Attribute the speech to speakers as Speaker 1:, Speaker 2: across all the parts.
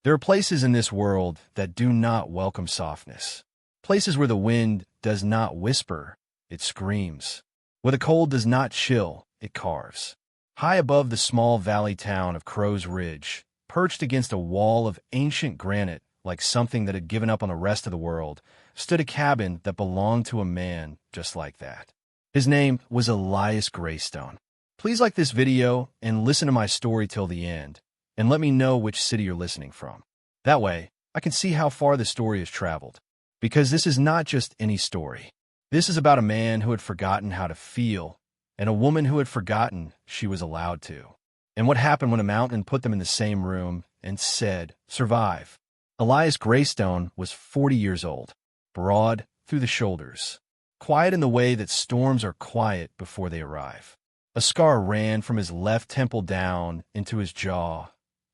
Speaker 1: There are places in this world that do not welcome softness. Places where the wind does not whisper, it screams. Where the cold does not chill, it carves. High above the small valley town of Crow's Ridge, perched against a wall of ancient granite like something that had given up on the rest of the world, stood a cabin that belonged to a man just like that. His name was Elias Graystone. Please like this video and listen to my story till the end, and let me know which city you're listening from. That way, I can see how far the story has traveled. Because this is not just any story. This is about a man who had forgotten how to feel, and a woman who had forgotten she was allowed to. And what happened when a mountain put them in the same room and said, "Survive." Elias Graystone was 40 years old, broad through the shoulders, quiet in the way that storms are quiet before they arrive. A scar ran from his left temple down into his jaw,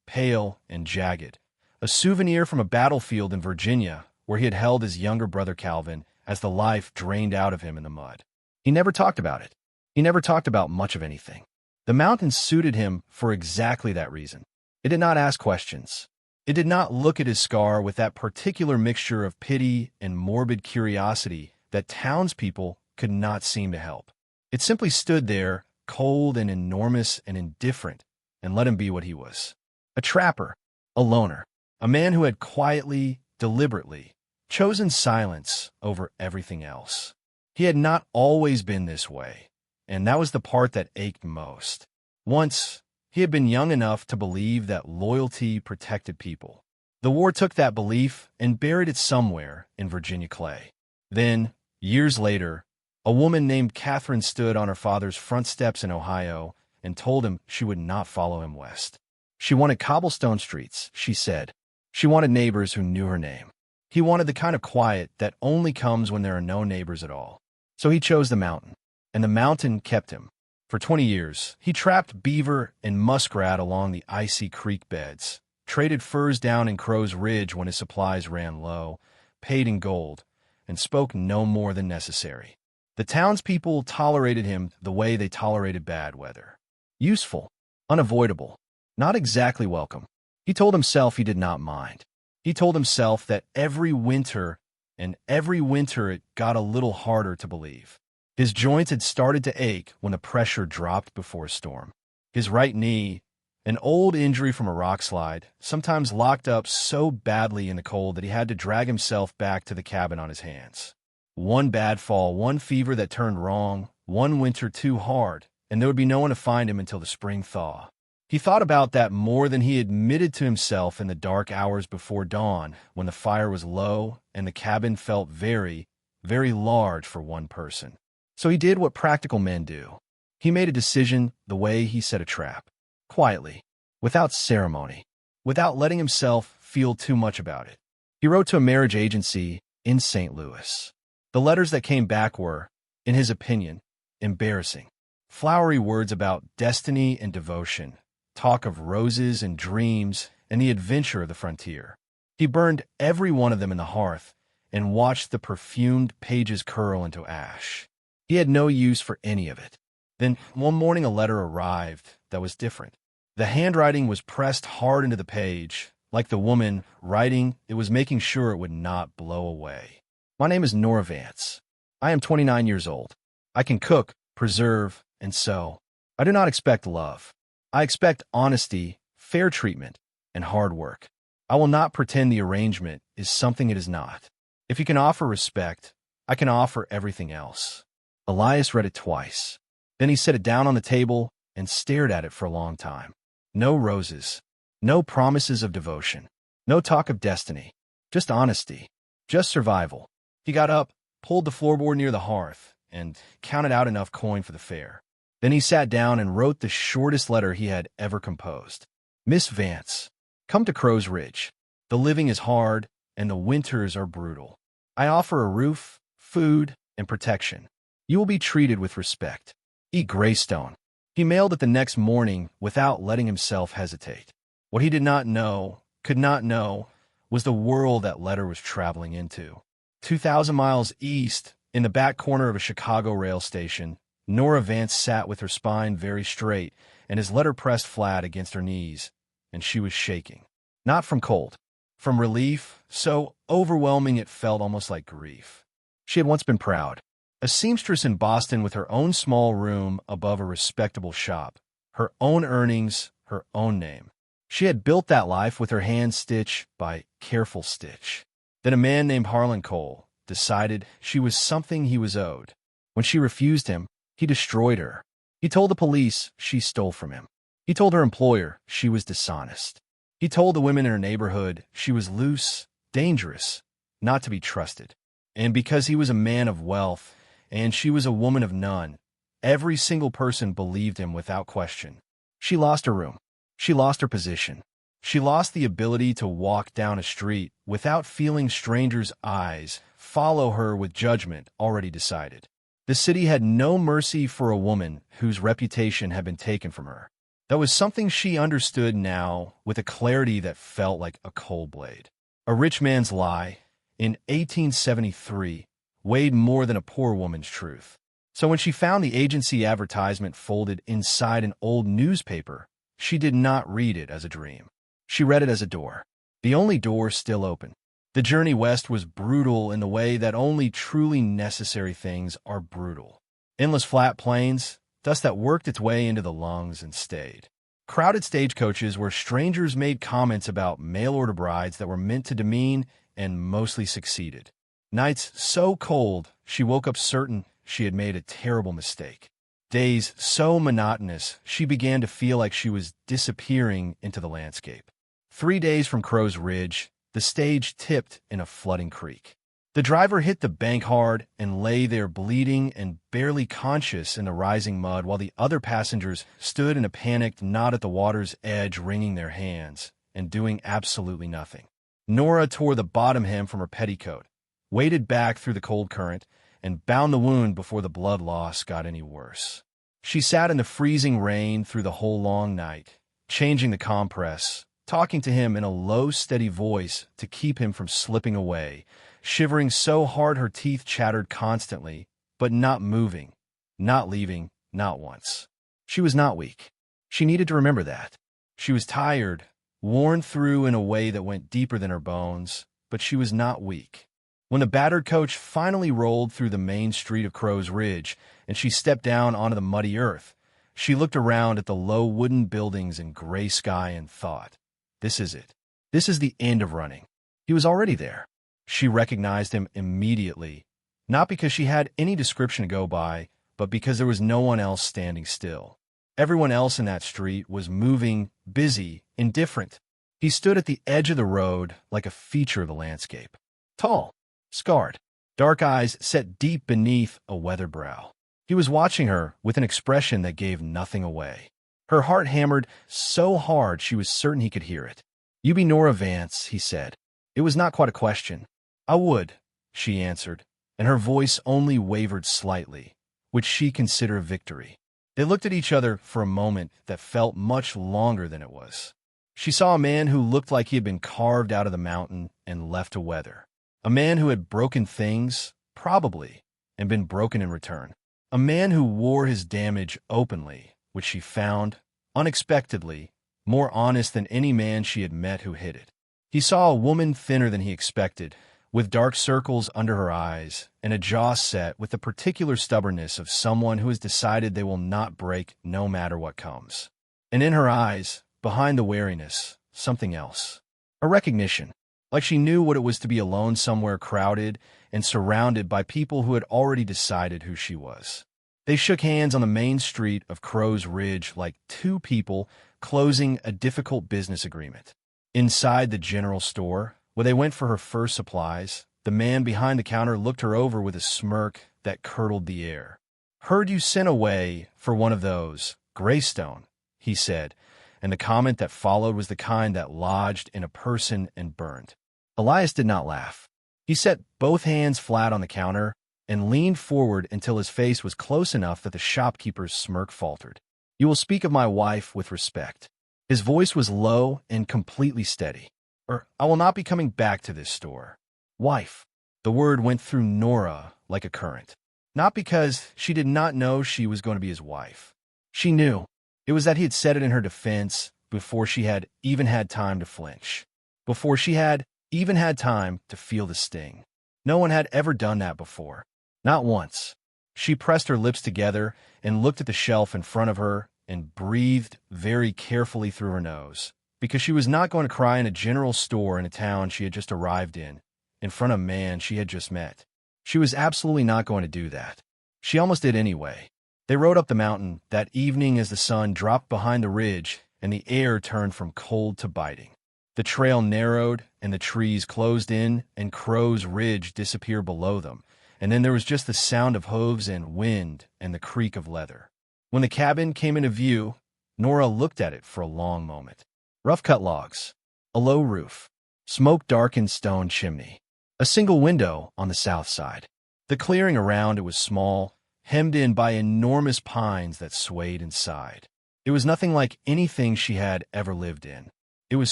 Speaker 1: pale and jagged, a souvenir from a battlefield in Virginia where he had held his younger brother Calvin as the life drained out of him in the mud. He never talked about it. He never talked about much of anything. The mountain suited him for exactly that reason. It did not ask questions. It did not look at his scar with that particular mixture of pity and morbid curiosity that townspeople could not seem to help. It simply stood there, cold and enormous and indifferent, and let him be what he was. A trapper, a loner, a man who had quietly, deliberately, chosen silence over everything else. He had not always been this way, and that was the part that ached most. Once, he had been young enough to believe that loyalty protected people. The war took that belief and buried it somewhere in Virginia clay. Then, years later, a woman named Catherine stood on her father's front steps in Ohio and told him she would not follow him west. She wanted cobblestone streets, she said. She wanted neighbors who knew her name. He wanted the kind of quiet that only comes when there are no neighbors at all. So he chose the mountain, and the mountain kept him. For 20 years, he trapped beaver and muskrat along the icy creek beds, traded furs down in Crow's Ridge when his supplies ran low, paid in gold, and spoke no more than necessary. The townspeople tolerated him the way they tolerated bad weather. Useful, unavoidable, not exactly welcome. He told himself he did not mind. He told himself that every winter it got a little harder to believe. His joints had started to ache when the pressure dropped before a storm. His right knee, an old injury from a rock slide, sometimes locked up so badly in the cold that he had to drag himself back to the cabin on his hands. One bad fall, one fever that turned wrong, one winter too hard, and there would be no one to find him until the spring thaw. He thought about that more than he admitted to himself in the dark hours before dawn, when the fire was low and the cabin felt very, very large for one person. So he did what practical men do. He made a decision the way he set a trap, quietly, without ceremony, without letting himself feel too much about it. He wrote to a marriage agency in St. Louis. The letters that came back were, in his opinion, embarrassing. Flowery words about destiny and devotion, talk of roses and dreams and the adventure of the frontier. He burned every one of them in the hearth and watched the perfumed pages curl into ash. He had no use for any of it. Then, one morning, a letter arrived that was different. The handwriting was pressed hard into the page. Like the woman writing, it was making sure it would not blow away. My name is Nora Vance. I am 29 years old. I can cook, preserve, and sew. I do not expect love. I expect honesty, fair treatment, and hard work. I will not pretend the arrangement is something it is not. If you can offer respect, I can offer everything else. Elias read it twice. Then he set it down on the table and stared at it for a long time. No roses, no promises of devotion, no talk of destiny, just honesty, just survival. He got up, pulled the floorboard near the hearth, and counted out enough coin for the fare. Then he sat down and wrote the shortest letter he had ever composed. Miss Vance, come to Crow's Ridge. The living is hard, and the winters are brutal. I offer a roof, food, and protection. You will be treated with respect. E. Graystone. He mailed it the next morning without letting himself hesitate. What he did not know, could not know, was the world that letter was traveling into. 2,000 miles east, in the back corner of a Chicago rail station, Nora Vance sat with her spine very straight and his letter pressed flat against her knees, and she was shaking. Not from cold. From relief, so overwhelming it felt almost like grief. She had once been proud. A seamstress in Boston with her own small room above a respectable shop. Her own earnings, her own name. She had built that life with her hands stitch by careful stitch. Then a man named Harlan Cole decided she was something he was owed. When she refused him, he destroyed her. He told the police she stole from him. He told her employer she was dishonest. He told the women in her neighborhood she was loose, dangerous, not to be trusted. And because he was a man of wealth and she was a woman of none, every single person believed him without question. She lost her room. She lost her position. She lost the ability to walk down a street without feeling strangers' eyes follow her with judgment already decided. The city had no mercy for a woman whose reputation had been taken from her. That was something she understood now with a clarity that felt like a cold blade. A rich man's lie, in 1873, weighed more than a poor woman's truth. So when she found the agency advertisement folded inside an old newspaper, she did not read it as a dream. She read it as a door. The only door still open. The journey west was brutal in the way that only truly necessary things are brutal. Endless flat plains, dust that worked its way into the lungs and stayed. Crowded stagecoaches where strangers made comments about mail-order brides that were meant to demean and mostly succeeded. Nights so cold, she woke up certain she had made a terrible mistake. Days so monotonous, she began to feel like she was disappearing into the landscape. 3 days from Crow's Ridge, the stage tipped in a flooding creek. The driver hit the bank hard and lay there bleeding and barely conscious in the rising mud while the other passengers stood in a panicked knot at the water's edge wringing their hands and doing absolutely nothing. Nora tore the bottom hem from her petticoat, waded back through the cold current, and bound the wound before the blood loss got any worse. She sat in the freezing rain through the whole long night, changing the compress, talking to him in a low, steady voice to keep him from slipping away, shivering so hard her teeth chattered constantly, but not moving, not leaving, not once. She was not weak. She needed to remember that. She was tired, worn through in a way that went deeper than her bones, but she was not weak. When the battered coach finally rolled through the main street of Crow's Ridge and she stepped down onto the muddy earth, she looked around at the low wooden buildings and gray sky and thought, this is it. This is the end of running. He was already there. She recognized him immediately, not because she had any description to go by, but because there was no one else standing still. Everyone else in that street was moving, busy, indifferent. He stood at the edge of the road like a feature of the landscape. Tall, scarred, dark eyes set deep beneath a weathered brow. He was watching her with an expression that gave nothing away. Her heart hammered so hard she was certain he could hear it. "You be Nora Vance," he said. It was not quite a question. "I would," she answered, and her voice only wavered slightly, which she considered a victory. They looked at each other for a moment that felt much longer than it was. She saw a man who looked like he had been carved out of the mountain and left to weather. A man who had broken things, probably, and been broken in return. A man who wore his damage openly, which she found, unexpectedly, more honest than any man she had met who hid it. He saw a woman thinner than he expected, with dark circles under her eyes and a jaw set with the particular stubbornness of someone who has decided they will not break no matter what comes. And in her eyes, behind the wariness, something else. A recognition, like she knew what it was to be alone somewhere crowded and surrounded by people who had already decided who she was. They shook hands on the main street of Crow's Ridge like two people closing a difficult business agreement. Inside the general store, where they went for her first supplies, the man behind the counter looked her over with a smirk that curdled the air. "Heard you sent away for one of those, Graystone," he said, and the comment that followed was the kind that lodged in a person and burned. Elias did not laugh. He set both hands flat on the counter and leaned forward until his face was close enough that the shopkeeper's smirk faltered. "You will speak of my wife with respect." His voice was low and completely steady. "Or I will not be coming back to this store." Wife. The word went through Nora like a current. Not because she did not know she was going to be his wife. She knew. It was that he had said it in her defense before she had even had time to flinch. before she had even had time to feel the sting. No one had ever done that before. Not once. She pressed her lips together and looked at the shelf in front of her and breathed very carefully through her nose, because she was not going to cry in a general store in a town she had just arrived in front of a man she had just met. She was absolutely not going to do that. She almost did anyway. They rode up the mountain that evening as the sun dropped behind the ridge and the air turned from cold to biting. The trail narrowed and the trees closed in and Crow's Ridge disappeared below them, and then there was just the sound of hooves and wind and the creak of leather. When the cabin came into view, Nora looked at it for a long moment. Rough-cut logs, a low roof, smoke-darkened stone chimney, a single window on the south side. The clearing around it was small, hemmed in by enormous pines that swayed and sighed. It was nothing like anything she had ever lived in. It was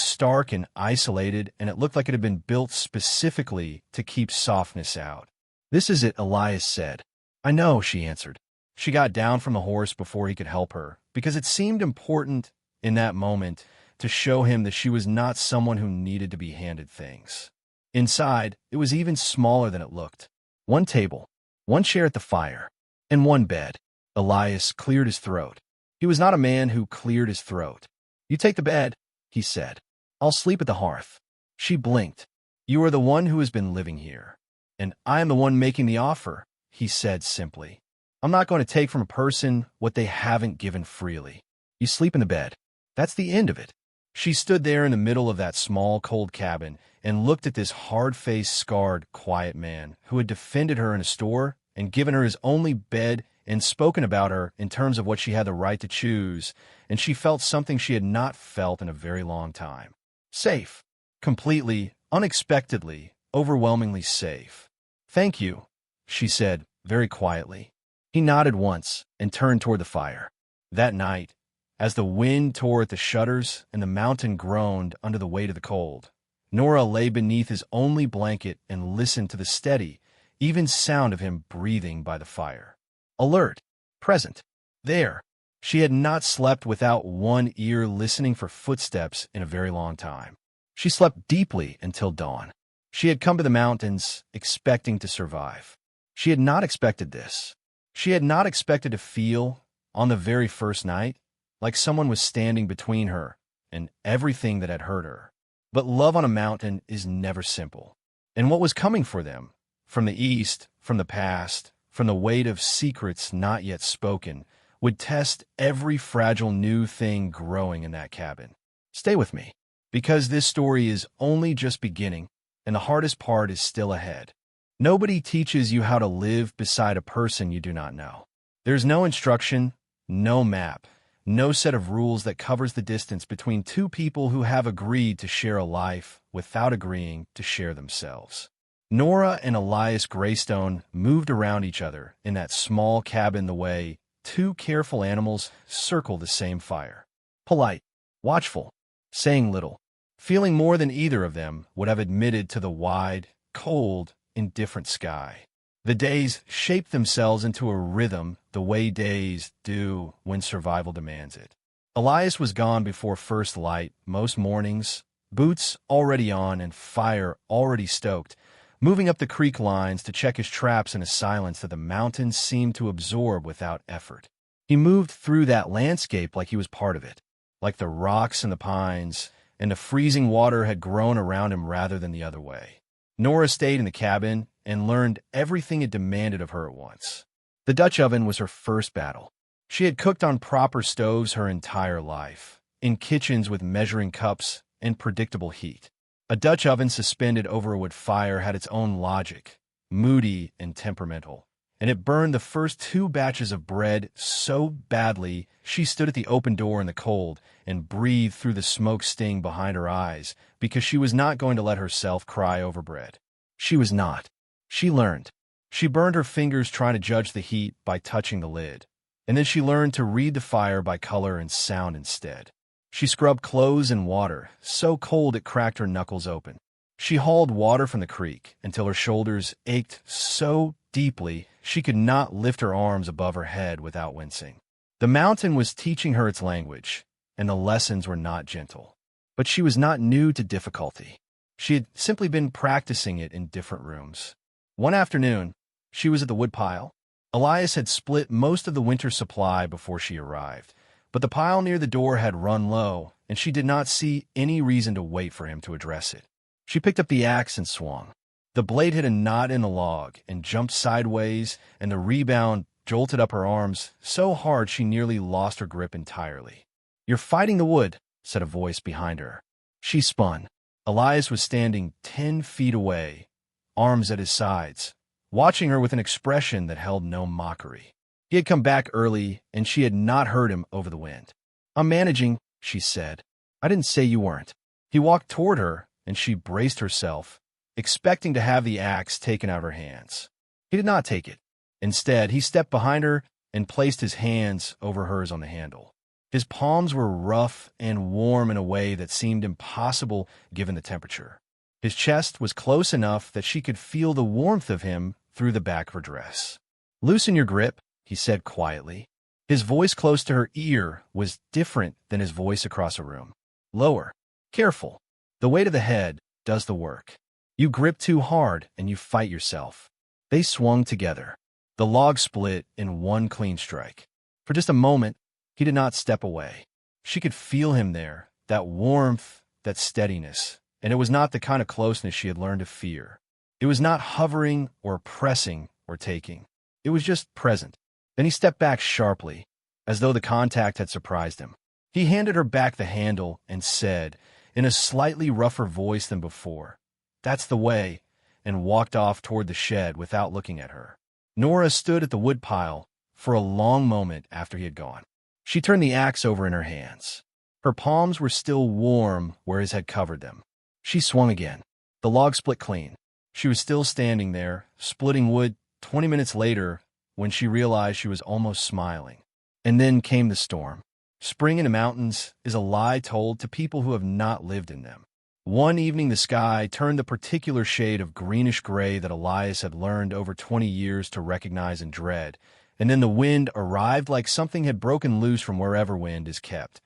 Speaker 1: stark and isolated, and it looked like it had been built specifically to keep softness out. "This is it," Elias said. "I know," she answered. She got down from the horse before he could help her, because it seemed important in that moment to show him that she was not someone who needed to be handed things. Inside, it was even smaller than it looked. One table, one chair at the fire, and one bed. Elias cleared his throat. He was not a man who cleared his throat. "You take the bed," he said. "I'll sleep at the hearth." She blinked. "You are the one who has been living here, and I am the one making the offer," he said simply. "I'm not going to take from a person what they haven't given freely. You sleep in the bed. That's the end of it." She stood there in the middle of that small, cold cabin and looked at this hard-faced, scarred, quiet man who had defended her in a store and given her his only bed and spoken about her in terms of what she had the right to choose, and she felt something she had not felt in a very long time. Safe. Completely, unexpectedly, overwhelmingly safe. "Thank you," she said, very quietly. He nodded once and turned toward the fire. That night, as the wind tore at the shutters and the mountain groaned under the weight of the cold, Nora lay beneath his only blanket and listened to the steady, even sound of him breathing by the fire. Alert, present, there. She had not slept without one ear listening for footsteps in a very long time. She slept deeply until dawn. She had come to the mountains expecting to survive. She had not expected this. She had not expected to feel, on the very first night, like someone was standing between her and everything that had hurt her. But love on a mountain is never simple. And what was coming for them, from the east, from the past, from the weight of secrets not yet spoken, would test every fragile new thing growing in that cabin. Stay with me, because this story is only just beginning, and the hardest part is still ahead. Nobody teaches you how to live beside a person you do not know. There's no instruction, no map, no set of rules that covers the distance between two people who have agreed to share a life without agreeing to share themselves. Nora and Elias Graystone moved around each other in that small cabin the way two careful animals circle the same fire. Polite, watchful, saying little, feeling more than either of them would have admitted to the wide, cold, indifferent sky. The days shaped themselves into a rhythm the way days do when survival demands it. Elias was gone before first light most mornings, boots already on and fire already stoked, moving up the creek lines to check his traps in a silence that the mountains seemed to absorb without effort. He moved through that landscape like he was part of it, like the rocks and the pines, and the freezing water had grown around him rather than the other way. Nora stayed in the cabin and learned everything it demanded of her at once. The Dutch oven was her first battle. She had cooked on proper stoves her entire life, in kitchens with measuring cups and predictable heat. A Dutch oven suspended over a wood fire had its own logic, moody and temperamental, and it burned the first 2 batches of bread so badly she stood at the open door in the cold and breathed through the smoke sting behind her eyes because she was not going to let herself cry over bread. She was not. She learned. She burned her fingers trying to judge the heat by touching the lid, and then she learned to read the fire by color and sound instead. She scrubbed clothes in water, so cold it cracked her knuckles open. She hauled water from the creek until her shoulders ached so deeply she could not lift her arms above her head without wincing. The mountain was teaching her its language, and the lessons were not gentle. But she was not new to difficulty. She had simply been practicing it in different rooms. One afternoon, she was at the woodpile. Elias had split most of the winter supply before she arrived, but the pile near the door had run low, and she did not see any reason to wait for him to address it. She picked up the axe and swung. The blade hit a knot in the log and jumped sideways, and the rebound jolted up her arms so hard she nearly lost her grip entirely. "You're fighting the wood," said a voice behind her. She spun. Elias was standing 10 feet away, arms at his sides, watching her with an expression that held no mockery. He had come back early, and she had not heard him over the wind. "I'm managing," she said. "I didn't say you weren't." He walked toward her, and she braced herself, expecting to have the axe taken out of her hands. He did not take it. Instead, he stepped behind her and placed his hands over hers on the handle. His palms were rough and warm in a way that seemed impossible given the temperature. His chest was close enough that she could feel the warmth of him through the back of her dress. "Loosen your grip," he said quietly. His voice close to her ear was different than his voice across a room. "Lower. Careful. The weight of the head does the work. You grip too hard and you fight yourself." They swung together. The log split in one clean strike. For just a moment, he did not step away. She could feel him there, that warmth, that steadiness, and it was not the kind of closeness she had learned to fear. It was not hovering or pressing or taking. It was just present. Then he stepped back sharply, as though the contact had surprised him. He handed her back the handle and said, in a slightly rougher voice than before, "That's the way," and walked off toward the shed without looking at her. Nora stood at the woodpile for a long moment after he had gone. She turned the axe over in her hands. Her palms were still warm where his had covered them. She swung again. The log split clean. She was still standing there, splitting wood 20 minutes later when she realized she was almost smiling. And then came the storm. Spring in the mountains is a lie told to people who have not lived in them. One evening the sky turned the particular shade of greenish-gray that Elias had learned over 20 years to recognize and dread, and then the wind arrived like something had broken loose from wherever wind is kept,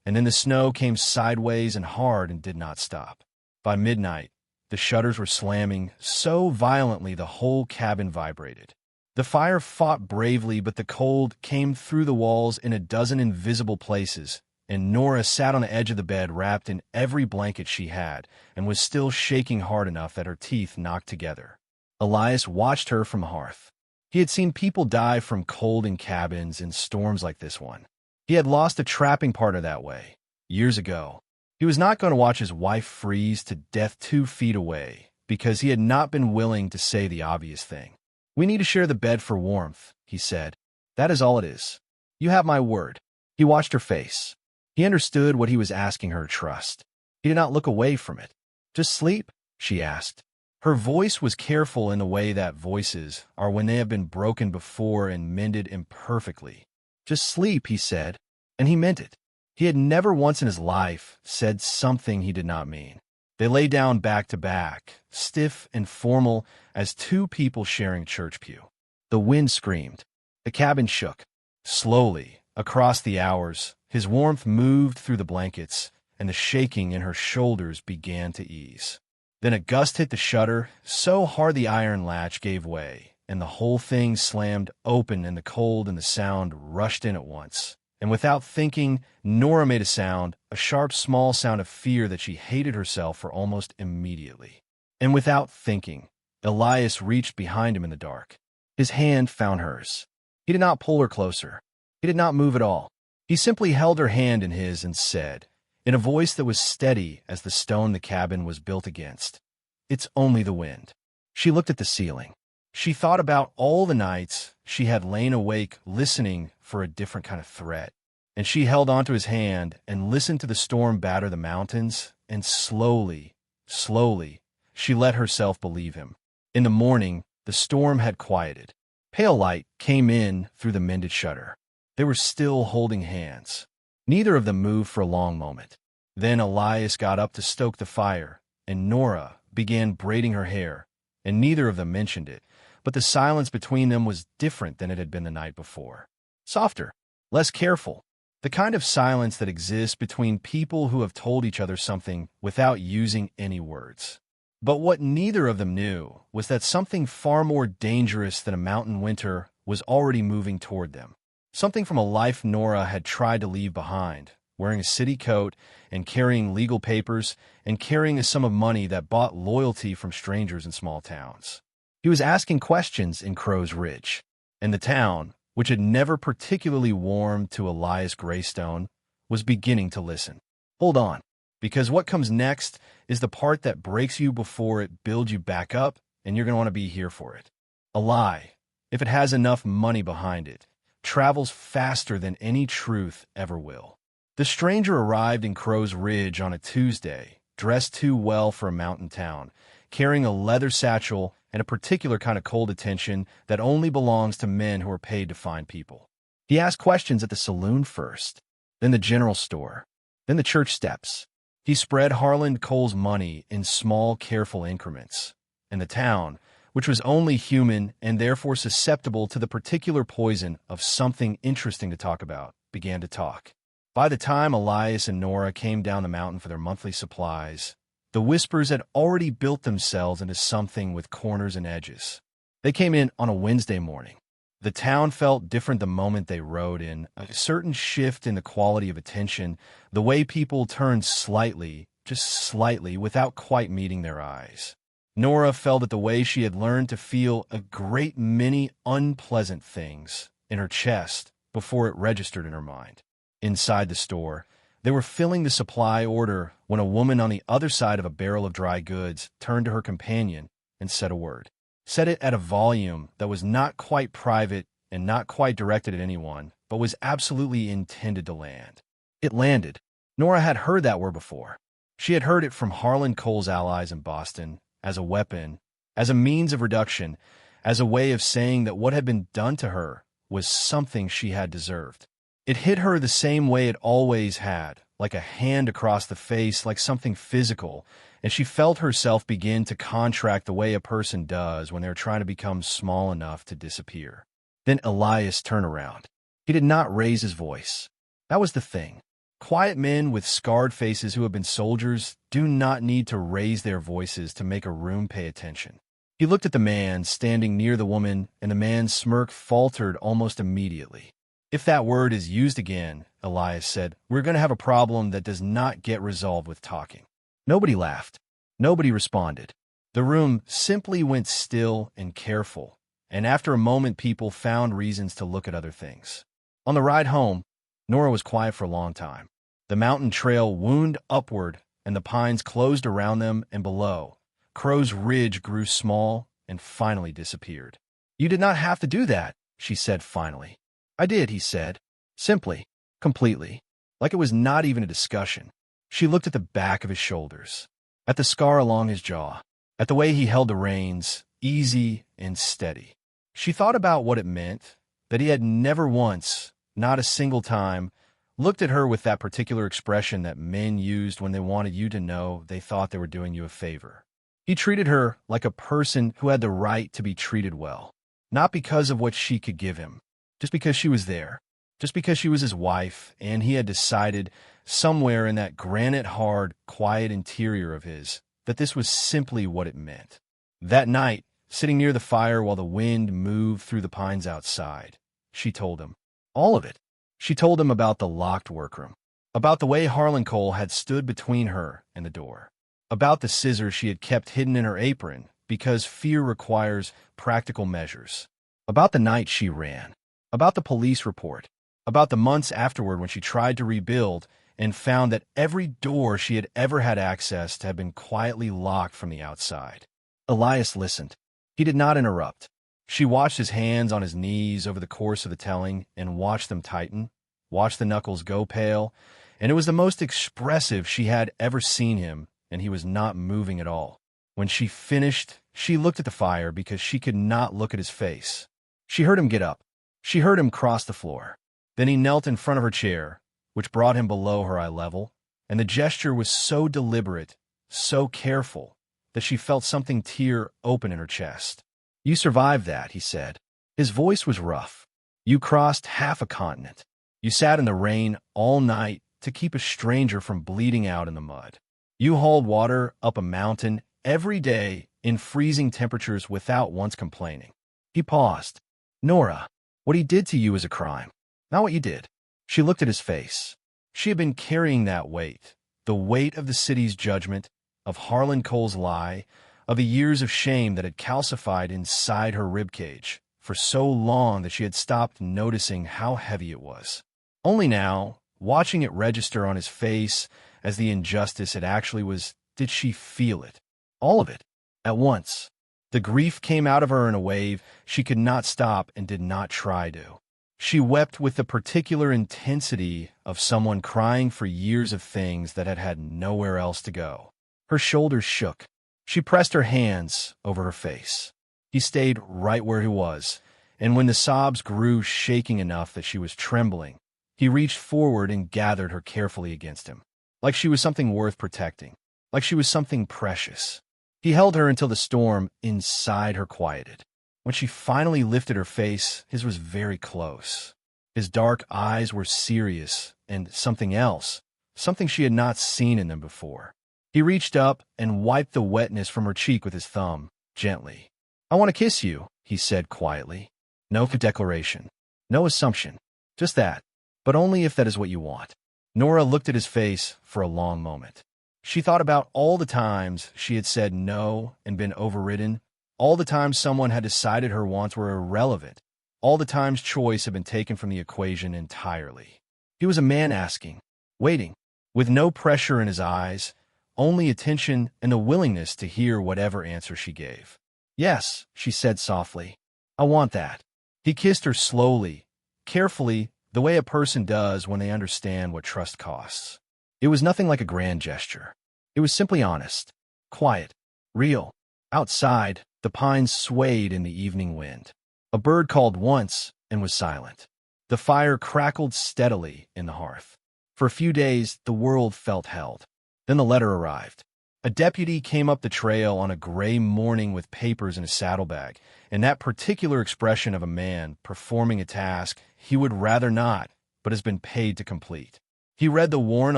Speaker 1: and then the snow came sideways and hard and did not stop. By midnight, the shutters were slamming so violently the whole cabin vibrated. The fire fought bravely, but the cold came through the walls in a dozen invisible places, and Nora sat on the edge of the bed wrapped in every blanket she had and was still shaking hard enough that her teeth knocked together. Elias watched her from the hearth. He had seen people die from cold in cabins in storms like this one. He had lost a trapping partner that way, years ago. He was not going to watch his wife freeze to death 2 feet away because he had not been willing to say the obvious thing. "We need to share the bed for warmth," he said. "That is all it is. You have my word." He watched her face. He understood what he was asking her to trust. He did not look away from it. "Just sleep?" she asked. Her voice was careful in the way that voices are when they have been broken before and mended imperfectly. "Just sleep," he said, and he meant it. He had never once in his life said something he did not mean. They lay down back to back, stiff and formal as two people sharing a church pew. The wind screamed. The cabin shook. Slowly, across the hours, his warmth moved through the blankets, and the shaking in her shoulders began to ease. Then a gust hit the shutter, so hard the iron latch gave way, and the whole thing slammed open, and the cold and the sound rushed in at once. And without thinking, Nora made a sharp, small sound of fear that she hated herself for almost immediately. And without thinking, Elias reached behind him in the dark. His hand found hers. He did not pull her closer. He did not move at all. He simply held her hand in his and said, in a voice that was steady as the stone the cabin was built against, "It's only the wind." She looked at the ceiling. She thought about all the nights she had lain awake listening for a different kind of threat. And she held onto his hand and listened to the storm batter the mountains, and slowly, slowly, she let herself believe him. In the morning, the storm had quieted. Pale light came in through the mended shutter. They were still holding hands. Neither of them moved for a long moment. Then Elias got up to stoke the fire, and Nora began braiding her hair, and neither of them mentioned it, but the silence between them was different than it had been the night before. Softer, less careful, the kind of silence that exists between people who have told each other something without using any words. But what neither of them knew was that something far more dangerous than a mountain winter was already moving toward them. Something from a life Nora had tried to leave behind, wearing a city coat and carrying legal papers and carrying a sum of money that bought loyalty from strangers in small towns. He was asking questions in Crow's Ridge, and the town, which had never particularly warmed to Elias Graystone, was beginning to listen. Hold on, because what comes next is the part that breaks you before it builds you back up, and you're going to want to be here for it. A lie, if it has enough money behind it, travels faster than any truth ever will. The stranger arrived in Crow's Ridge on a Tuesday, dressed too well for a mountain town, carrying a leather satchel and a particular kind of cold attention that only belongs to men who are paid to find people. He asked questions at the saloon first, then the general store, then the church steps. He spread Harlan Cole's money in small, careful increments, and the town, which was only human and therefore susceptible to the particular poison of something interesting to talk about, began to talk. By the time Elias and Nora came down the mountain for their monthly supplies, the whispers had already built themselves into something with corners and edges. They came in on a Wednesday morning. The town felt different the moment they rode in, a certain shift in the quality of attention, the way people turned slightly, just slightly, without quite meeting their eyes. Nora felt it the way she had learned to feel a great many unpleasant things in her chest before it registered in her mind. Inside the store, they were filling the supply order when a woman on the other side of a barrel of dry goods turned to her companion and said a word. Said it at a volume that was not quite private and not quite directed at anyone, but was absolutely intended to land. It landed. Nora had heard that word before. She had heard it from Harlan Cole's allies in Boston, as a weapon, as a means of reduction, as a way of saying that what had been done to her was something she had deserved. It hit her the same way it always had, like a hand across the face, like something physical, and she felt herself begin to contract the way a person does when they're trying to become small enough to disappear. Then Elias turned around. He did not raise his voice. That was the thing. Quiet men with scarred faces who have been soldiers do not need to raise their voices to make a room pay attention. He looked at the man standing near the woman, and the man's smirk faltered almost immediately. If that word is used again, Elias said, we're going to have a problem that does not get resolved with talking. Nobody laughed. Nobody responded. The room simply went still and careful, and after a moment people found reasons to look at other things. On the ride home, Nora was quiet for a long time. The mountain trail wound upward, and the pines closed around them and below. Crow's Ridge grew small and finally disappeared. You did not have to do that, she said finally. I did, he said. Simply, completely, like it was not even a discussion. She looked at the back of his shoulders, at the scar along his jaw, at the way he held the reins, easy and steady. She thought about what it meant, that he had never once, not a single time, looked at her with that particular expression that men used when they wanted you to know they thought they were doing you a favor. He treated her like a person who had the right to be treated well, not because of what she could give him, just because she was there, just because she was his wife, and he had decided somewhere in that granite-hard, quiet interior of his that this was simply what it meant. That night, sitting near the fire while the wind moved through the pines outside, she told him. All of it. She told him about the locked workroom, about the way Harlan Cole had stood between her and the door, about the scissors she had kept hidden in her apron because fear requires practical measures, about the night she ran, about the police report, about the months afterward when she tried to rebuild and found that every door she had ever had access to had been quietly locked from the outside. Elias listened. He did not interrupt. She watched his hands on his knees over the course of the telling and watched them tighten, watched the knuckles go pale, and it was the most expressive she had ever seen him, and he was not moving at all. When she finished, she looked at the fire because she could not look at his face. She heard him get up. She heard him cross the floor. Then he knelt in front of her chair, which brought him below her eye level, and the gesture was so deliberate, so careful, that she felt something tear open in her chest. You survived that, he said. His voice was rough. You crossed half a continent. You sat in the rain all night to keep a stranger from bleeding out in the mud. You hauled water up a mountain every day in freezing temperatures without once complaining. He paused. Nora, what he did to you is a crime, not what you did. She looked at his face. She had been carrying that weight, the weight of the city's judgment, of Harlan Cole's lie, of the years of shame that had calcified inside her ribcage for so long that she had stopped noticing how heavy it was. Only now, watching it register on his face as the injustice it actually was, did she feel it. All of it. At once. The grief came out of her in a wave she could not stop and did not try to. She wept with the particular intensity of someone crying for years of things that had had nowhere else to go. Her shoulders shook. She pressed her hands over her face. He stayed right where he was, and when the sobs grew shaking enough that she was trembling, he reached forward and gathered her carefully against him, like she was something worth protecting, like she was something precious. He held her until the storm inside her quieted. When she finally lifted her face, his was very close. His dark eyes were serious and something else, something she had not seen in them before. He reached up and wiped the wetness from her cheek with his thumb, gently. I want to kiss you, he said quietly. No declaration, no assumption, just that, but only if that is what you want. Nora looked at his face for a long moment. She thought about all the times she had said no and been overridden, all the times someone had decided her wants were irrelevant, all the times choice had been taken from the equation entirely. He was a man asking, waiting, with no pressure in his eyes, only attention and a willingness to hear whatever answer she gave. Yes, she said softly. I want that. He kissed her slowly, carefully, the way a person does when they understand what trust costs. It was nothing like a grand gesture. It was simply honest, quiet, real. Outside, the pines swayed in the evening wind. A bird called once and was silent. The fire crackled steadily in the hearth. For a few days, the world felt held. Then the letter arrived. A deputy came up the trail on a gray morning with papers in a saddlebag, and that particular expression of a man performing a task he would rather not, but has been paid to complete. He read the warrant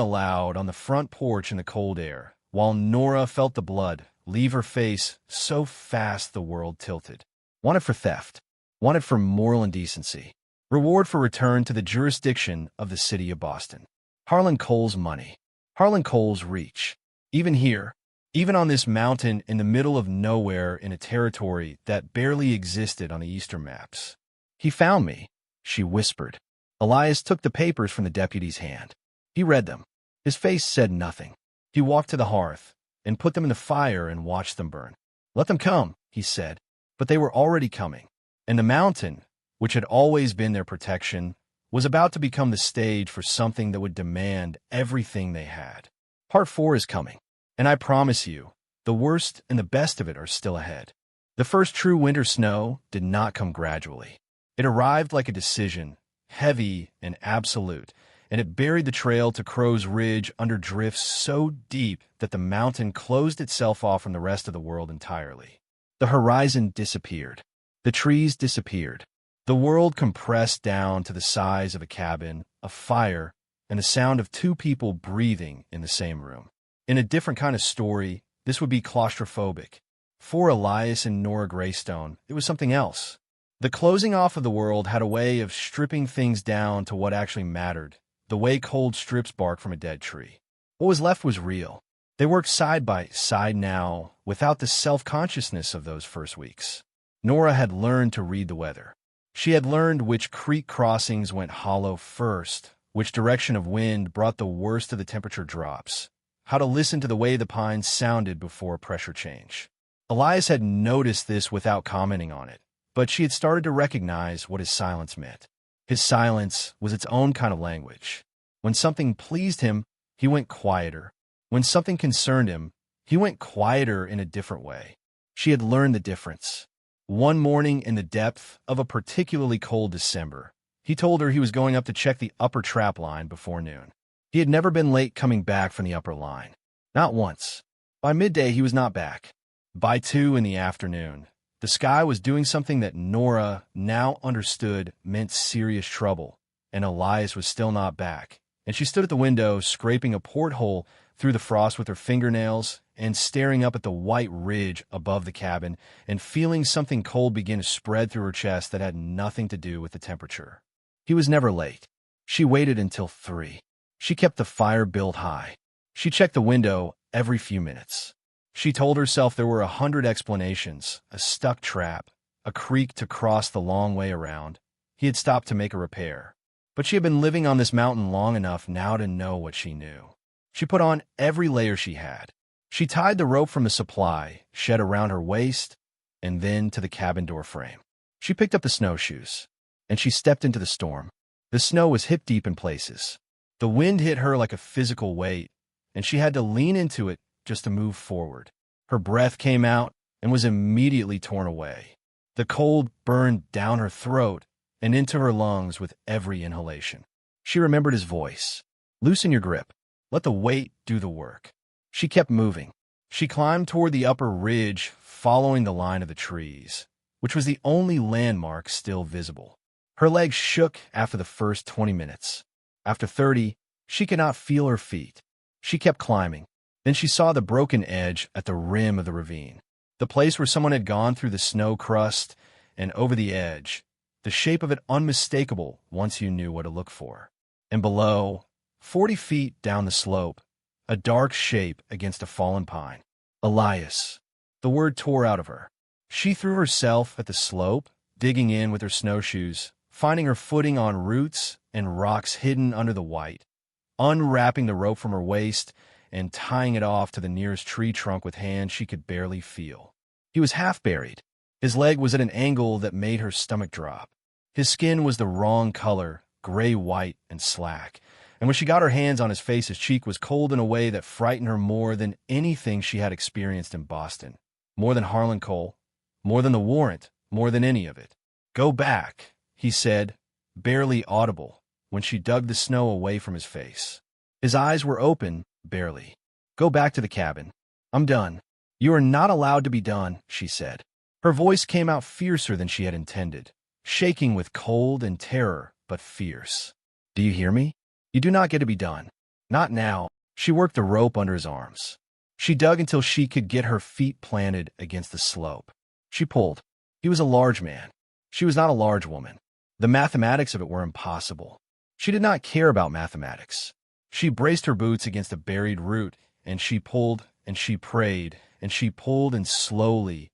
Speaker 1: aloud on the front porch in the cold air, while Nora felt the blood leave her face so fast the world tilted. Wanted for theft. Wanted for moral indecency. Reward for return to the jurisdiction of the city of Boston. Harlan Cole's money. Harlan Cole's reach. Even here, even on this mountain in the middle of nowhere in a territory that barely existed on the Eastern maps. He found me, she whispered. Elias took the papers from the deputy's hand. He read them. His face said nothing. He walked to the hearth and put them in the fire and watched them burn. Let them come, he said. But they were already coming. And the mountain, which had always been their protection, was about to become the stage for something that would demand everything they had. Part 4 is coming. And I promise you, the worst and the best of it are still ahead. The first true winter snow did not come gradually. It arrived like a decision, heavy and absolute, and it buried the trail to Crow's Ridge under drifts so deep that the mountain closed itself off from the rest of the world entirely. The horizon disappeared. The trees disappeared. The world compressed down to the size of a cabin, a fire, and the sound of two people breathing in the same room. In a different kind of story, this would be claustrophobic. For Elias and Nora Graystone, it was something else. The closing off of the world had a way of stripping things down to what actually mattered, the way cold strips bark from a dead tree. What was left was real. They worked side by side now, without the self-consciousness of those first weeks. Nora had learned to read the weather. She had learned which creek crossings went hollow first, which direction of wind brought the worst of the temperature drops, how to listen to the way the pines sounded before a pressure change. Elias had noticed this without commenting on it, but she had started to recognize what his silence meant. His silence was its own kind of language. When something pleased him, he went quieter. When something concerned him, he went quieter in a different way. She had learned the difference. One morning in the depth of a particularly cold December, he told her he was going up to check the upper trap line before noon. He had never been late coming back from the upper line. Not once. By midday, he was not back. By 2 in the afternoon, the sky was doing something that Nora now understood meant serious trouble, and Elias was still not back, and she stood at the window scraping a porthole through the frost with her fingernails and staring up at the white ridge above the cabin and feeling something cold begin to spread through her chest that had nothing to do with the temperature. He was never late. She waited until 3. She kept the fire built high. She checked the window every few minutes. She told herself there were 100 explanations, a stuck trap, a creek to cross the long way around. He had stopped to make a repair. But she had been living on this mountain long enough now to know what she knew. She put on every layer she had. She tied the rope from the supply shed around her waist and then to the cabin door frame. She picked up the snowshoes, and she stepped into the storm. The snow was hip-deep in places. The wind hit her like a physical weight, and she had to lean into it just to move forward. Her breath came out and was immediately torn away. The cold burned down her throat and into her lungs with every inhalation. She remembered his voice. "Loosen your grip. Let the weight do the work." She kept moving. She climbed toward the upper ridge, following the line of the trees, which was the only landmark still visible. Her legs shook after the first 20 minutes. After 30, she could not feel her feet. She kept climbing. Then she saw the broken edge at the rim of the ravine, the place where someone had gone through the snow crust and over the edge, the shape of it unmistakable once you knew what to look for. And below, 40 feet down the slope, a dark shape against a fallen pine. Elias. The word tore out of her. She threw herself at the slope, digging in with her snowshoes, finding her footing on roots and rocks hidden under the white, unwrapping the rope from her waist and tying it off to the nearest tree trunk with hands she could barely feel. He was half buried. His leg was at an angle that made her stomach drop. His skin was the wrong color, gray-white and slack, and when she got her hands on his face, his cheek was cold in a way that frightened her more than anything she had experienced in Boston, more than Harlan Cole, more than the warrant, more than any of it. "Go back," he said, barely audible, when she dug the snow away from his face. His eyes were open, barely. "Go back to the cabin. I'm done." "You are not allowed to be done," she said. Her voice came out fiercer than she had intended, shaking with cold and terror, but fierce. "Do you hear me? You do not get to be done. Not now." She worked the rope under his arms. She dug until she could get her feet planted against the slope. She pulled. He was a large man. She was not a large woman. The mathematics of it were impossible. She did not care about mathematics. She braced her boots against a buried root, and she pulled, and she prayed, and she pulled, and slowly,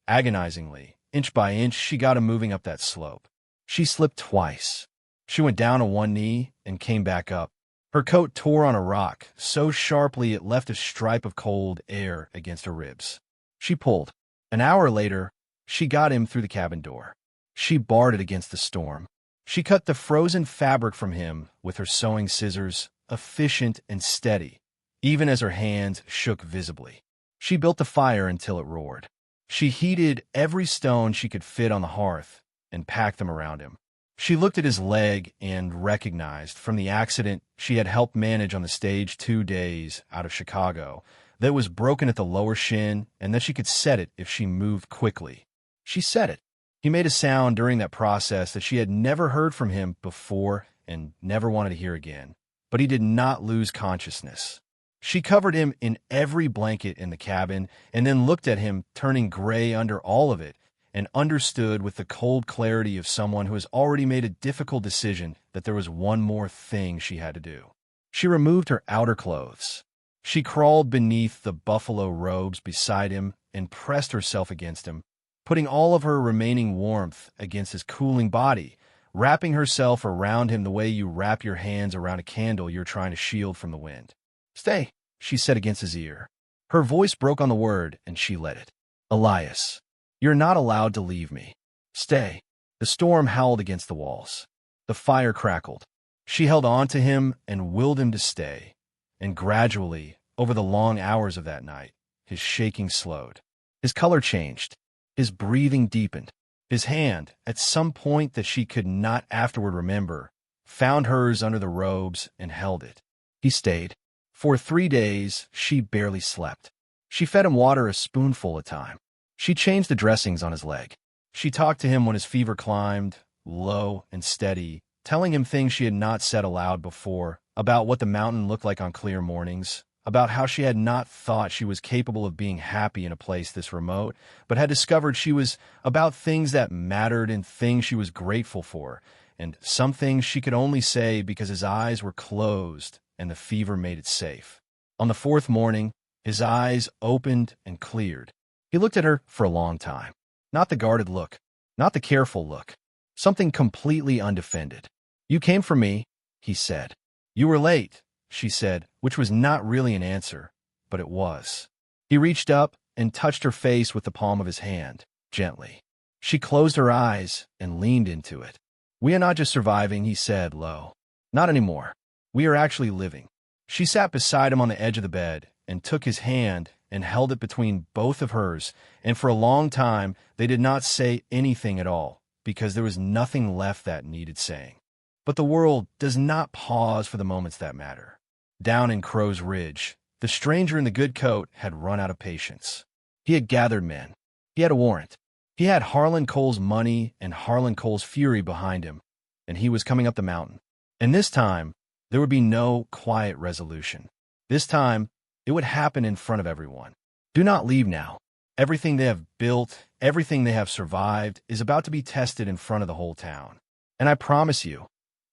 Speaker 1: agonizingly, inch by inch, she got him moving up that slope. She slipped twice. She went down on one knee and came back up. Her coat tore on a rock so sharply it left a stripe of cold air against her ribs. She pulled. An hour later, she got him through the cabin door. She barred it against the storm. She cut the frozen fabric from him with her sewing scissors, efficient and steady, even as her hands shook visibly. She built the fire until it roared. She heated every stone she could fit on the hearth and packed them around him. She looked at his leg and recognized from the accident she had helped manage on the stage 2 days out of Chicago that it was broken at the lower shin and that she could set it if she moved quickly. She set it. He made a sound during that process that she had never heard from him before and never wanted to hear again, but he did not lose consciousness. She covered him in every blanket in the cabin and then looked at him turning gray under all of it and understood with the cold clarity of someone who has already made a difficult decision that there was one more thing she had to do. She removed her outer clothes. She crawled beneath the buffalo robes beside him and pressed herself against him, putting all of her remaining warmth against his cooling body, wrapping herself around him the way you wrap your hands around a candle you're trying to shield from the wind. "Stay," she said against his ear. Her voice broke on the word, and she let it. "Elias, you're not allowed to leave me. Stay." The storm howled against the walls. The fire crackled. She held on to him and willed him to stay. And gradually, over the long hours of that night, his shaking slowed. His color changed. His breathing deepened. His hand, at some point that she could not afterward remember, found hers under the robes and held it. He stayed. For 3 days, she barely slept. She fed him water a spoonful at a time. She changed the dressings on his leg. She talked to him when his fever climbed, low and steady, telling him things she had not said aloud before, about what the mountain looked like on clear mornings, about how she had not thought she was capable of being happy in a place this remote, but had discovered she was about things that mattered and things she was grateful for, and some things she could only say because his eyes were closed and the fever made it safe. On the fourth morning, his eyes opened and cleared. He looked at her for a long time. Not the guarded look, not the careful look, something completely undefended. "You came for me," he said. "You were late," she said, which was not really an answer, but it was. He reached up and touched her face with the palm of his hand, gently. She closed her eyes and leaned into it. "We are not just surviving," he said low. "Not anymore. We are actually living." She sat beside him on the edge of the bed and took his hand and held it between both of hers, and for a long time they did not say anything at all, because there was nothing left that needed saying. But the world does not pause for the moments that matter. Down in Crow's Ridge, the stranger in the good coat had run out of patience. He had gathered men. He had a warrant. He had Harlan Cole's money and Harlan Cole's fury behind him, and he was coming up the mountain. And this time, there would be no quiet resolution. This time, it would happen in front of everyone. Do not leave now. Everything they have built, everything they have survived, is about to be tested in front of the whole town. And I promise you,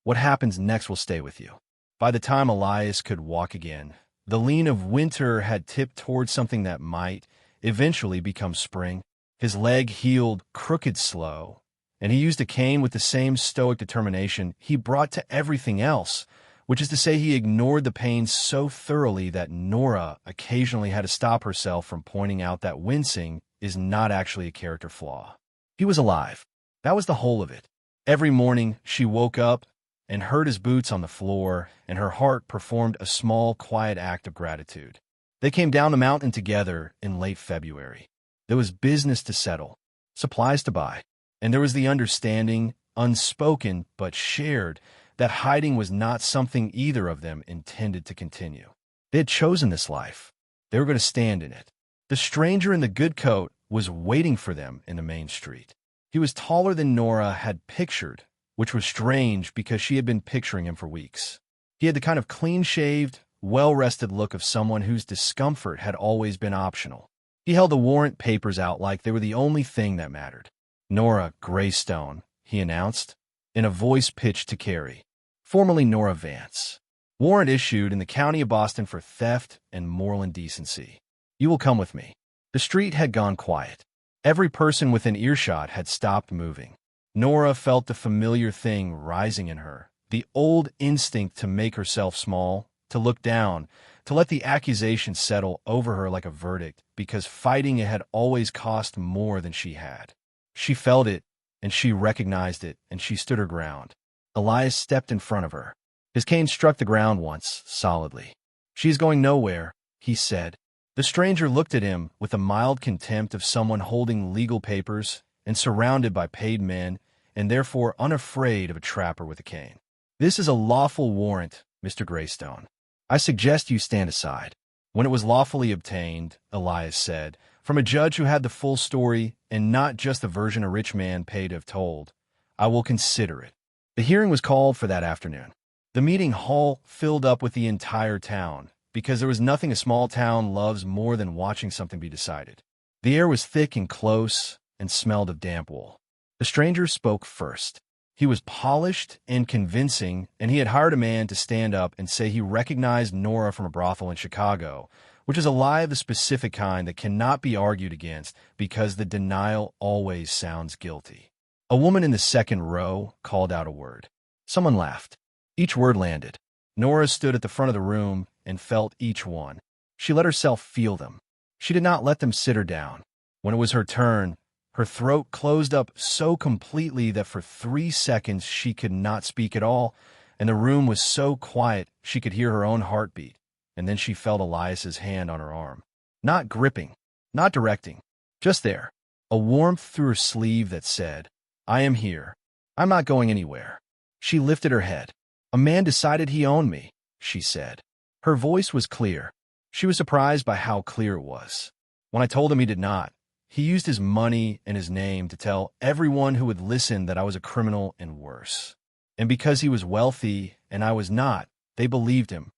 Speaker 1: what happens next will stay with you. By the time Elias could walk again, the lean of winter had tipped towards something that might eventually become spring. His leg healed crooked slow, and he used a cane with the same stoic determination he brought to everything else, which is to say he ignored the pain so thoroughly that Nora occasionally had to stop herself from pointing out that wincing is not actually a character flaw. He was alive. That was the whole of it. Every morning she woke up and heard his boots on the floor, and her heart performed a small, quiet act of gratitude. They came down the mountain together in late February. There was business to settle, supplies to buy, and there was the understanding, unspoken but shared, that hiding was not something either of them intended to continue. They had chosen this life. They were going to stand in it. The stranger in the good coat was waiting for them in the main street. He was taller than Nora had pictured, which was strange because she had been picturing him for weeks. He had the kind of clean-shaved, well-rested look of someone whose discomfort had always been optional. He held the warrant papers out like they were the only thing that mattered. "Nora Graystone," he announced, in a voice pitched to Carrie. "Formerly Nora Vance. Warrant issued in the county of Boston for theft and moral indecency. You will come with me." The street had gone quiet. Every person within earshot had stopped moving. Nora felt the familiar thing rising in her, the old instinct to make herself small, to look down, to let the accusation settle over her like a verdict, because fighting it had always cost more than she had. She felt it, and she recognized it, and she stood her ground. Elias stepped in front of her. His cane struck the ground once, solidly. "She is going nowhere," he said. The stranger looked at him with the mild contempt of someone holding legal papers and surrounded by paid men, and therefore unafraid of a trapper with a cane. "This is a lawful warrant, Mr. Graystone. I suggest you stand aside." When it was lawfully obtained, Elias said, from a judge who had the full story and not just the version a rich man paid to have told, "I will consider it." The hearing was called for that afternoon. The meeting hall filled up with the entire town, because there was nothing a small town loves more than watching something be decided. The air was thick and close and smelled of damp wool. The stranger spoke first. He was polished and convincing, and he had hired a man to stand up and say he recognized Nora from a brothel in Chicago, which is a lie of the specific kind that cannot be argued against because the denial always sounds guilty. A woman in the second row called out a word. Someone laughed. Each word landed. Nora stood at the front of the room and felt each one. She let herself feel them. She did not let them sit her down. When it was her turn, her throat closed up so completely that for 3 seconds she could not speak at all, and the room was so quiet she could hear her own heartbeat, and then she felt Elias's hand on her arm. Not gripping, not directing, just there, a warmth through her sleeve that said, "I am here. I'm not going anywhere." She lifted her head. "A man decided he owned me," she said. Her voice was clear. She was surprised by how clear it was. "When I told him he did not, he used his money and his name to tell everyone who would listen that I was a criminal and worse. And because he was wealthy and I was not, they believed him."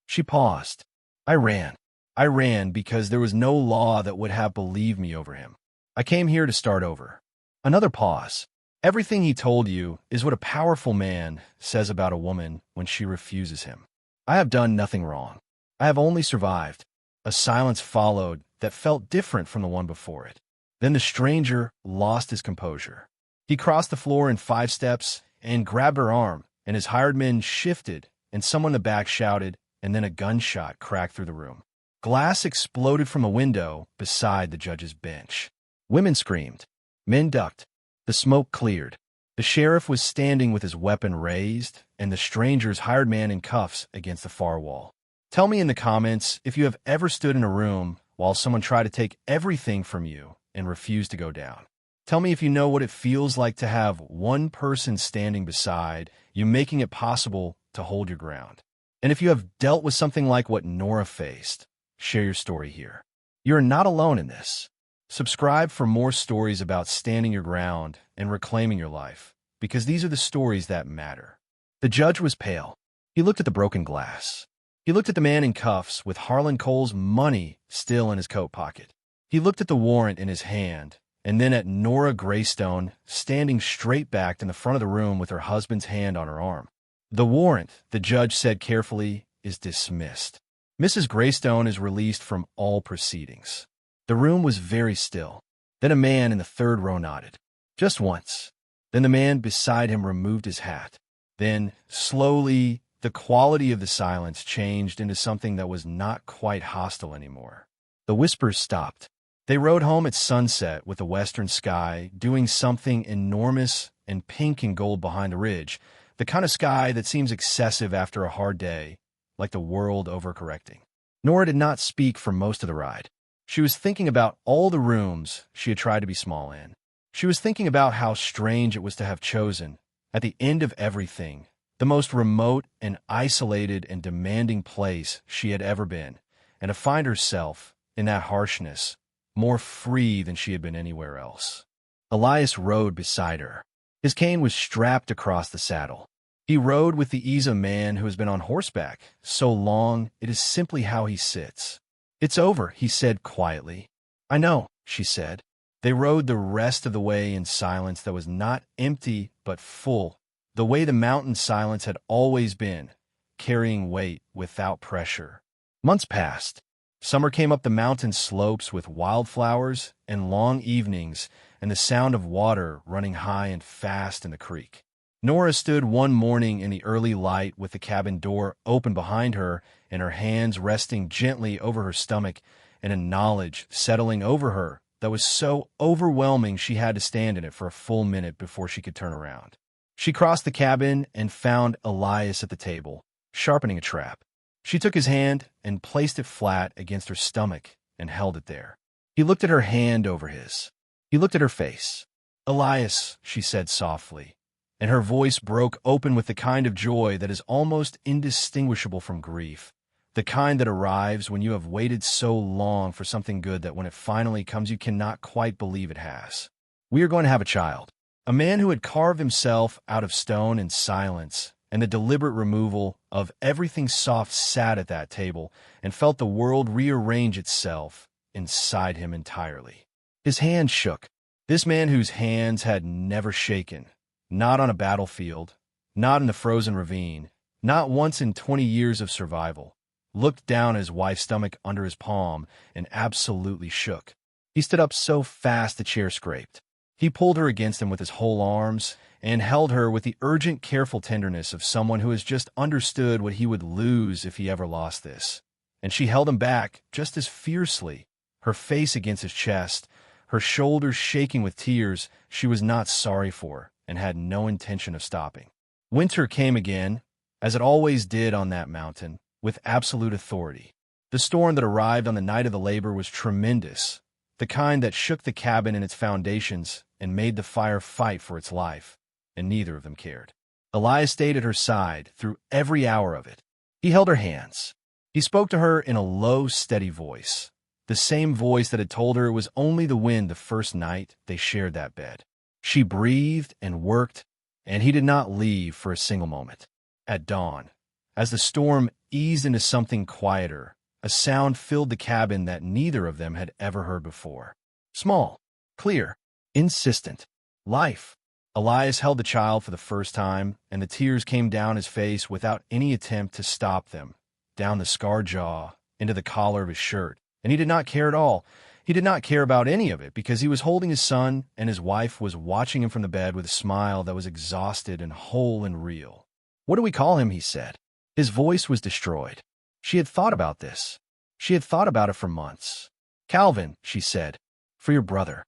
Speaker 1: She paused. I ran. I ran because there was no law that would have believed me over him. I came here to start over. Another pause. Everything he told you is what a powerful man says about a woman when she refuses him. I have done nothing wrong. I have only survived. A silence followed that felt different from the one before it. Then the stranger lost his composure. He crossed the floor in 5 steps and grabbed her arm, and his hired men shifted, and someone in the back shouted, and then a gunshot cracked through the room. Glass exploded from a window beside the judge's bench. Women screamed. Men ducked. The smoke cleared. The sheriff was standing with his weapon raised, and the stranger's hired man in cuffs against the far wall. Tell me in the comments if you have ever stood in a room while someone tried to take everything from you and refused to go down. Tell me if you know what it feels like to have one person standing beside you, making it possible to hold your ground. And if you have dealt with something like what Nora faced, share your story here. You're not alone in this. Subscribe for more stories about standing your ground and reclaiming your life, because these are the stories that matter. The judge was pale. He looked at the broken glass. He looked at the man in cuffs with Harlan Cole's money still in his coat pocket. He looked at the warrant in his hand, and then at Nora Graystone standing straight-backed in the front of the room with her husband's hand on her arm. The warrant, the judge said carefully, is dismissed. Mrs. Graystone is released from all proceedings. The room was very still. Then a man in the 3rd row nodded. Just once. Then the man beside him removed his hat. Then, slowly, the quality of the silence changed into something that was not quite hostile anymore. The whispers stopped. They rode home at sunset with the western sky doing something enormous and pink and gold behind the ridge, the kind of sky that seems excessive after a hard day, like the world overcorrecting. Nora did not speak for most of the ride. She was thinking about all the rooms she had tried to be small in. She was thinking about how strange it was to have chosen, at the end of everything, the most remote and isolated and demanding place she had ever been, and to find herself, in that harshness, more free than she had been anywhere else. Elias rode beside her. His cane was strapped across the saddle. He rode with the ease of a man who has been on horseback so long it is simply how he sits. "It's over," he said quietly. "I know," she said. They rode the rest of the way in silence that was not empty but full, the way the mountain silence had always been, carrying weight without pressure. Months passed. Summer came up the mountain slopes with wildflowers and long evenings and the sound of water running high and fast in the creek. Nora stood one morning in the early light with the cabin door open behind her and her hands resting gently over her stomach and a knowledge settling over her that was so overwhelming she had to stand in it for a full minute before she could turn around. She crossed the cabin and found Elias at the table, sharpening a trap. She took his hand and placed it flat against her stomach and held it there. He looked at her hand over his. He looked at her face. "Elias," she said softly, and her voice broke open with the kind of joy that is almost indistinguishable from grief, the kind that arrives when you have waited so long for something good that when it finally comes you cannot quite believe it has. "We are going to have a child." A man who had carved himself out of stone in silence and the deliberate removal of everything soft sat at that table and felt the world rearrange itself inside him entirely. His hand shook. This man whose hands had never shaken, not on a battlefield, not in the frozen ravine, not once in 20 years of survival, looked down at his wife's stomach under his palm and absolutely shook. He stood up so fast the chair scraped. He pulled her against him with his whole arms and held her with the urgent, careful tenderness of someone who has just understood what he would lose if he ever lost this. And she held him back just as fiercely, her face against his chest, her shoulders shaking with tears she was not sorry for and had no intention of stopping. Winter came again, as it always did on that mountain, with absolute authority. The storm that arrived on the night of the labor was tremendous, the kind that shook the cabin in its foundations and made the fire fight for its life, and neither of them cared. Elias stayed at her side through every hour of it. He held her hands. He spoke to her in a low, steady voice, the same voice that had told her it was only the wind the first night they shared that bed. She breathed and worked, and he did not leave for a single moment. At dawn, as the storm eased into something quieter, a sound filled the cabin that neither of them had ever heard before. Small, clear, insistent. Life. Elias held the child for the first time, and the tears came down his face without any attempt to stop them, down the scarred jaw, into the collar of his shirt. And he did not care at all. He did not care about any of it because he was holding his son, and his wife was watching him from the bed with a smile that was exhausted and whole and real. "What do we call him?" he said. His voice was destroyed. She had thought about this. She had thought about it for months. "Calvin," she said, "for your brother."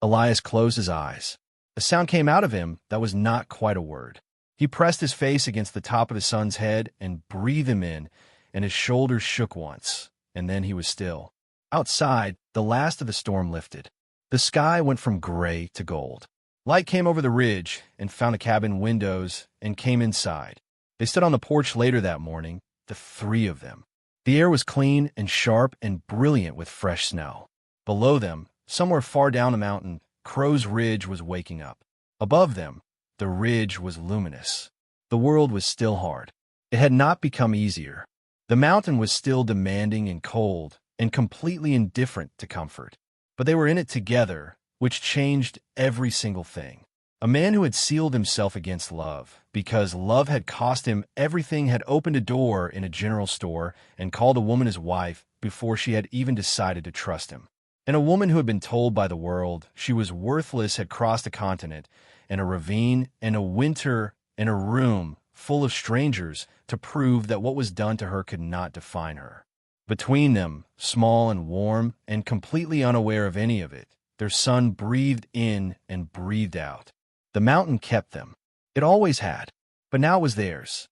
Speaker 1: Elias closed his eyes. A sound came out of him that was not quite a word. He pressed his face against the top of his son's head and breathed him in, and his shoulders shook once, and then he was still. Outside, the last of the storm lifted. The sky went from gray to gold. Light came over the ridge and found the cabin windows and came inside. They stood on the porch later that morning, the three of them. The air was clean and sharp and brilliant with fresh snow. Below them, somewhere far down the mountain, Crow's Ridge was waking up. Above them, the ridge was luminous. The world was still hard. It had not become easier. The mountain was still demanding and cold and completely indifferent to comfort. But they were in it together, which changed every single thing. A man who had sealed himself against love, because love had cost him everything, had opened a door in a general store and called a woman his wife before she had even decided to trust him. And a woman who had been told by the world she was worthless had crossed a continent and a ravine and a winter and a room full of strangers to prove that what was done to her could not define her. Between them, small and warm and completely unaware of any of it, their son breathed in and breathed out. The mountain kept them. It always had, but now it was theirs.